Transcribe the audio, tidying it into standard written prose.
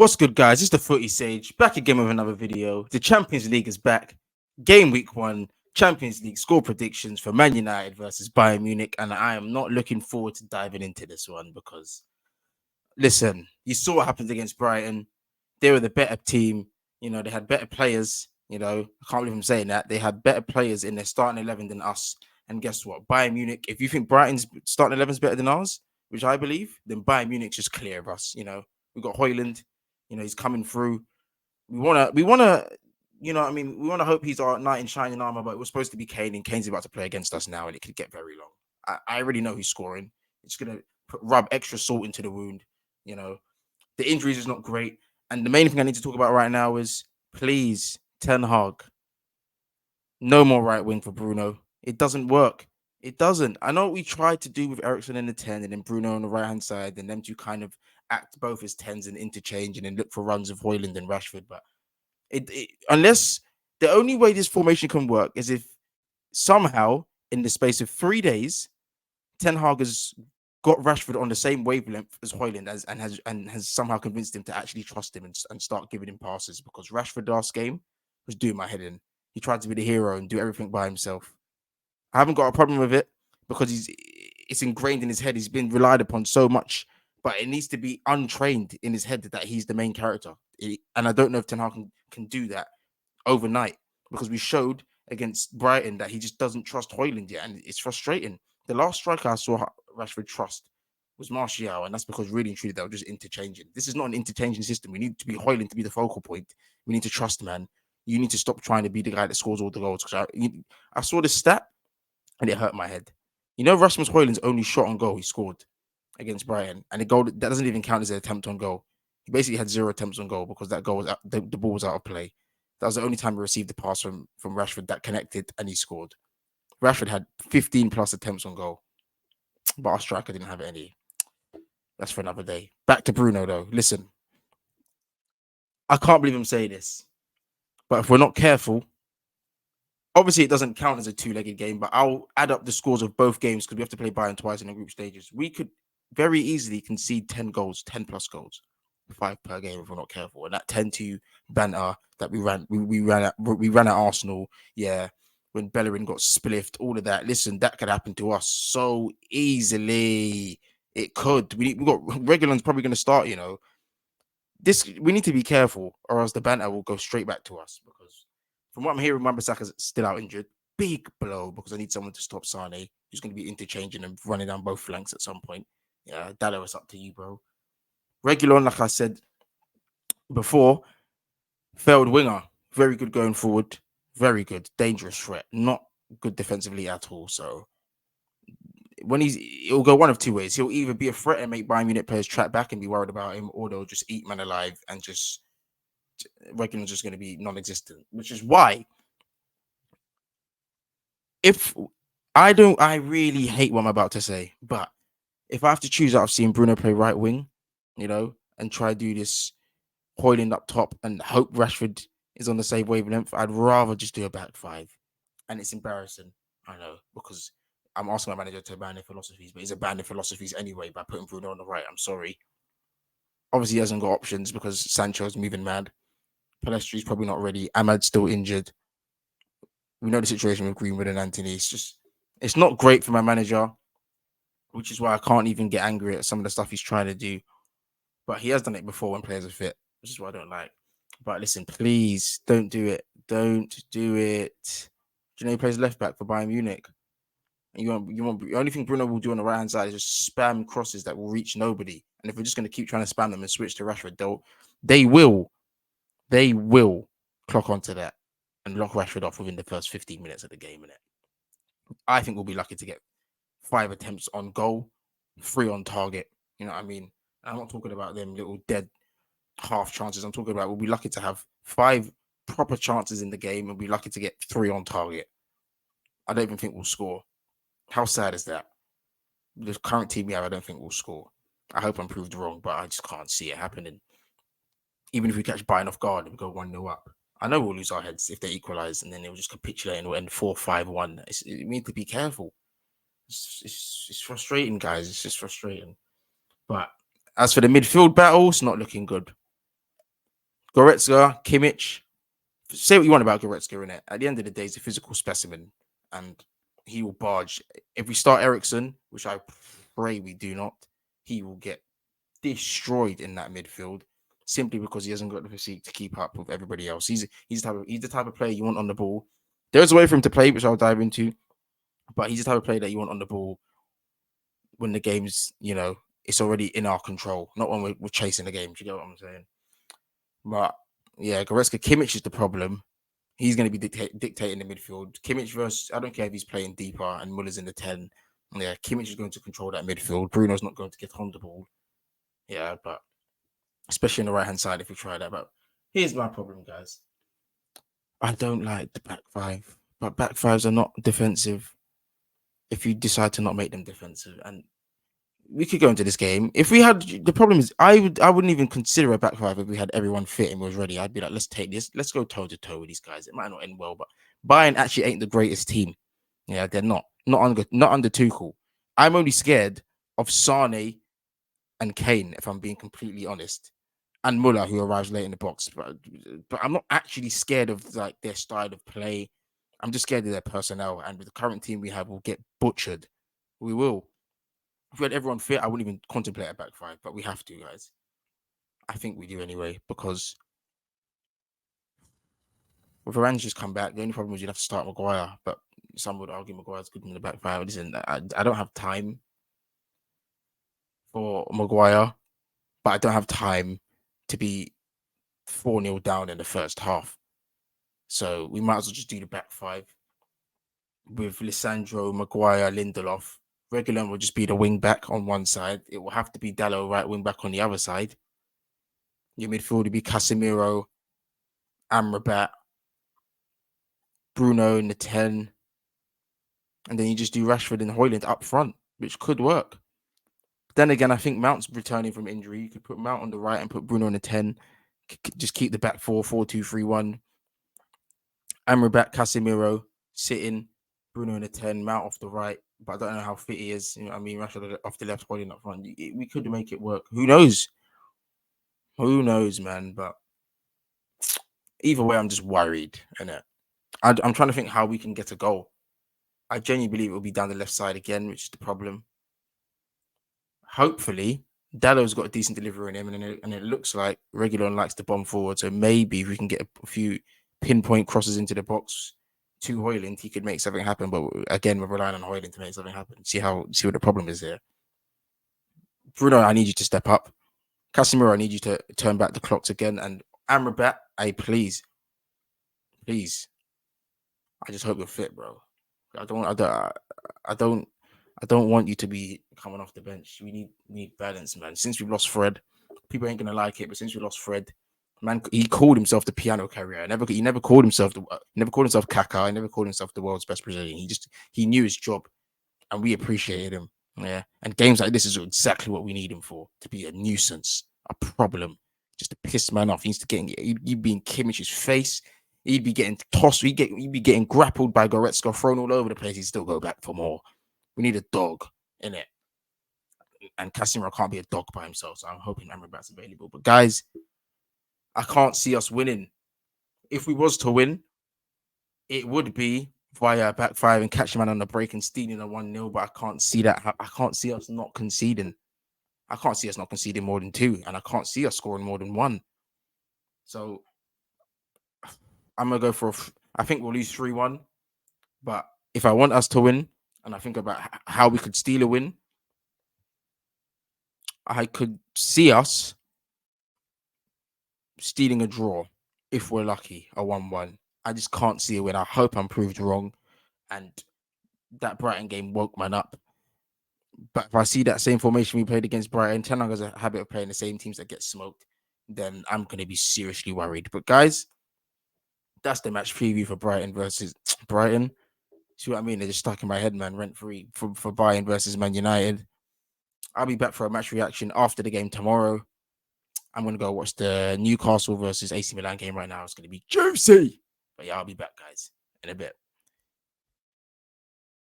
What's good, guys? It's the Footy Sage back again with another video. The Champions League is back. Game week 1, Champions League score predictions for Man United versus Bayern Munich. And I am not looking forward to diving into this one because, listen, you saw what happened against Brighton. They were the better team. You know, they had better players. You know, I can't believe I'm saying that. They had better players in their starting 11 than us. And guess what? Bayern Munich, if you think Brighton's starting 11 is better than ours, which I believe, then Bayern Munich's just clear of us. You know, we've got Højlund. You know, he's coming through. We wanna, you know what I mean? We want to hope he's our knight in shining armor, but it was supposed to be Kane, and Kane's about to play against us now, and it could get very long. I already know he's scoring. It's gonna rub extra salt into the wound. You know, the injuries is not great. And the main thing I need to talk about right now is, please, Ten Hag, no more right wing for Bruno. It doesn't work. It doesn't. I know what we tried to do with Ericsson in the 10 and then Bruno on the right-hand side, and them two kind of act both as 10s and interchange and then look for runs of Højlund and Rashford. But unless the only way this formation can work is if somehow in the space of 3 days, Ten Hag has got Rashford on the same wavelength as Højlund and has somehow convinced him to actually trust him and start giving him passes, because Rashford last game was doing my head in. He tried to be the hero and do everything by himself. I haven't got a problem with it because it's ingrained in his head. He's been relied upon so much, but it needs to be untrained in his head that he's the main character. And I don't know if Ten Hag can do that overnight, because we showed against Brighton that he just doesn't trust Højlund yet, and it's frustrating. The last striker I saw Rashford trust was Martial, and that's because really and truly they were just interchanging. This is not an interchanging system. We need to be Højlund to be the focal point. We need to trust, man. You need to stop trying to be the guy that scores all the goals. Because I saw this stat, and it hurt my head. You know, Rasmus Højlund's only shot on goal he scored against Brighton, and the goal that doesn't even count as an attempt on goal. He basically had 0 attempts on goal because that goal was out, the ball was out of play. That was the only time he received a pass from Rashford that connected and he scored. Rashford had 15 plus attempts on goal, but our striker didn't have any. That's for another day. Back to Bruno, though. Listen, I can't believe I'm saying this, but if we're not careful, obviously it doesn't count as a two-legged game, but I'll add up the scores of both games because we have to play Bayern twice in the group stages. We could very easily concede 10 goals, 10 plus goals, 5 per game if we're not careful. And that 10-2 banter that we ran at Arsenal, yeah, when Bellerin got spliffed, all of that. Listen, that could happen to us so easily. It could. We got Reguilon's probably going to start. You know, we need to be careful, or else the banter will go straight back to us. Because from what I'm hearing, Wan-Bissaka's still out injured. Big blow, because I need someone to stop Sane, who's going to be interchanging and running down both flanks at some point. Yeah, Dallo, it's up to you, bro. Reguilon, like I said before, failed winger. Very good going forward. Very good. Dangerous threat. Not good defensively at all. So when it'll go one of two ways. He'll either be a threat and make Bayern Munich players track back and be worried about him, or they'll just eat man alive and just Reguilon's just going to be non-existent. Which is why, I really hate what I'm about to say, but if I have to choose out of seeing Bruno play right wing, you know, and try to do this Højlund up top and hope Rashford is on the same wavelength, I'd rather just do a back five. And it's embarrassing, I know, because I'm asking my manager to abandon philosophies, but he's abandoned philosophies anyway by putting Bruno on the right. I'm sorry. Obviously, he hasn't got options because Sancho's moving mad. Palestri's probably not ready. Ahmad's still injured. We know the situation with Greenwood and Anthony. It's not great for my manager, which is why I can't even get angry at some of the stuff he's trying to do. But he has done it before when players are fit, which is what I don't like. But listen, please don't do it. Don't do it. Do you know he plays left back for Bayern Munich? And the only thing Bruno will do on the right hand side is just spam crosses that will reach nobody. And if we're just going to keep trying to spam them and switch to Rashford, they will clock onto that and lock Rashford off within the first 15 minutes of the game. I think we'll be lucky to get 5 attempts on goal, 3 on target. You know what I mean? I'm not talking about them little dead half chances. I'm talking about we'll be lucky to have 5 proper chances in the game and be lucky to get 3 on target. I don't even think we'll score. How sad is that? The current team we have, I don't think we'll score. I hope I'm proved wrong, but I just can't see it happening. Even if we catch Bayern off guard and we go 1-0 up, I know we'll lose our heads if they equalise and then they'll just capitulate and we'll end 4-5-1. We need to be careful. It's frustrating, guys. It's just frustrating. But as for the midfield battle, it's not looking good. Goretzka, Kimmich. Say what you want about Goretzka, in it. At the end of the day, he's a physical specimen, and he will barge. If we start Ericsson, which I pray we do not, he will get destroyed in that midfield simply because he hasn't got the physique to keep up with everybody else. He's the type of player you want on the ball. There's a way for him to play, which I'll dive into, but he's the type of player that you want on the ball when the game's, it's already in our control, not when we're chasing the game. Do you get what I'm saying? But yeah, Goretzka, Kimmich is the problem. He's going to be dictating the midfield. Kimmich versus, I don't care if he's playing deeper and Muller's in the 10. Yeah, Kimmich is going to control that midfield. Bruno's not going to get on the ball. Yeah, but especially on the right-hand side if we try that. But here's my problem, guys. I don't like the back five, but back fives are not defensive if you decide to not make them defensive. And we could go into this game. If we had, the problem is I wouldn't even consider a back five if we had everyone fit and was ready. I'd be like, let's take this. Let's go toe to toe with these guys. It might not end well, but Bayern actually ain't the greatest team. Yeah, they're not. Not under Tuchel. I'm only scared of Sane and Kane, if I'm being completely honest, and Muller, who arrives late in the box. But I'm not actually scared of like their style of play. I'm just scared of their personnel. And with the current team we have, we'll get butchered. We will. If we had everyone fit, I wouldn't even contemplate a back five, but we have to, guys. I think we do anyway, because with Varane's just come back, the only problem is you'd have to start Maguire, but some would argue Maguire's good in the back five. Listen, I don't have time for Maguire, but I don't have time to be 4-0 down in the first half. So we might as well just do the back five with Lissandro, Maguire, Lindelof. Regulon will just be the wing back on one side. It will have to be Dallo, right wing back on the other side. Your midfield will be Casemiro, Amrabat, Bruno in the 10. And then you just do Rashford and Højlund up front, which could work. But then again, I think Mount's returning from injury. You could put Mount on the right and put Bruno in the 10. Just keep the back 4-4-2-3-1. Amrabat, Casemiro sitting, Bruno in the 10, Mount off the right. But I don't know how fit he is. You know what I mean? Rashford off the left, Højlund up front. We could make it work. Who knows? Who knows, man? But either way, I'm just worried, innit? I'm trying to think how we can get a goal. I genuinely believe it will be down the left side again, which is the problem. Hopefully, Dallo's got a decent delivery in him, and it looks like Regulon likes to bomb forward. So maybe if we can get a few pinpoint crosses into the box to Højlund, he could make something happen. But again, we're relying on Højlund to make something happen. See what the problem is here. Bruno, I need you to step up. Casemiro, I need you to turn back the clocks again. And Amrabat, please. I just hope you're fit, bro. I don't want you to be coming off the bench. We need balance, man. Since we've lost Fred, people ain't gonna like it, but since we lost Fred, man, he called himself the piano carrier. He never called himself Kaká. He never called himself the world's best Brazilian. He knew his job, and we appreciated him. Yeah, and games like this is exactly what we need him for, to be a nuisance, a problem, just to piss man off. He needs to he'd be in Kimmich's face. He'd be getting tossed. He'd be getting grappled by Goretzka, thrown all over the place. He'd still go back for more. We need a dog in it. And Casemiro can't be a dog by himself. So I'm hoping Amrabat's available. But guys, I can't see us winning. If we was to win, it would be via back five and catch a man on the break and stealing a 1-0. But I can't see that. I can't see us not conceding. I can't see us not conceding more than 2. And I can't see us scoring more than 1. So I'm going to go I think we'll lose 3-1. But if I want us to win, and I think about how we could steal a win, I could see us stealing a draw if we're lucky, a 1-1. I just can't see a win. I hope I'm proved wrong. And that Brighton game woke man up. But if I see that same formation we played against Brighton, Ten Hag has a habit of playing the same teams that get smoked, then I'm going to be seriously worried. But guys, that's the match preview for Brighton versus Brighton. See what I mean? They're just stuck in my head, man. Rent free for Bayern versus Man United. I'll be back for a match reaction after the game tomorrow. I'm going to go watch the Newcastle versus AC Milan game right now. It's going to be juicy. But yeah, I'll be back, guys, in a bit.